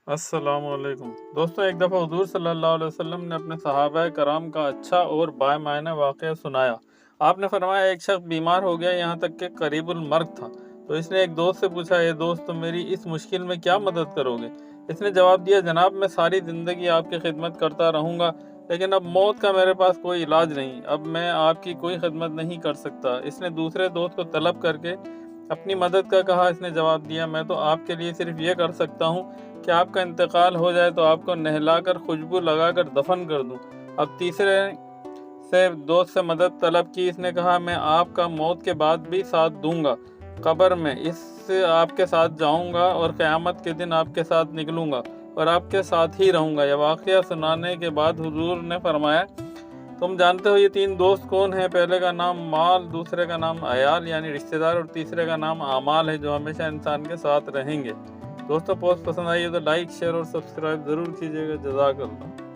अस्सलाम वालेकुम दोस्तों, एक दफ़ा हुज़ूर सल्लल्लाहु अलैहि वसल्लम ने अपने सहाबा कराम का अच्छा और बामायने वाक़या सुनाया। आपने फरमाया, एक शख्स बीमार हो गया, यहाँ तक कि करीबुल मर्ग था। तो इसने एक दोस्त से पूछा, ये दोस्त, तुम मेरी इस मुश्किल में क्या मदद करोगे? इसने जवाब दिया, जनाब, मैं सारी ज़िंदगी आपकी खिदमत करता रहूँगा, लेकिन अब मौत का मेरे पास कोई इलाज नहीं, अब मैं आपकी कोई खिदमत नहीं कर सकता। इसने दूसरे दोस्त को तलब करके अपनी मदद का कहा। इसने जवाब दिया, मैं तो आपके लिए सिर्फ ये कर सकता हूँ कि आपका इंतकाल हो जाए तो आपको नहलाकर खुशबू लगाकर दफन कर दूं। अब तीसरे से दोस्त से मदद तलब की। इसने कहा, मैं आपका मौत के बाद भी साथ दूंगा, कब्र में इससे आपके साथ जाऊंगा और क़यामत के दिन आपके साथ निकलूंगा और आपके साथ ही रहूंगा। यह वाक़या सुनाने के बाद हुजूर ने फरमाया, तुम जानते हो ये तीन दोस्त कौन हैं? पहले का नाम माल, दूसरे का नाम अयाल यानी रिश्तेदार, और तीसरे का नाम आमाल है, जो हमेशा इंसान के साथ रहेंगे। दोस्तों, पोस्ट पसंद आई है तो लाइक, शेयर और सब्सक्राइब ज़रूर कीजिएगा। जज़ाकल्लाह।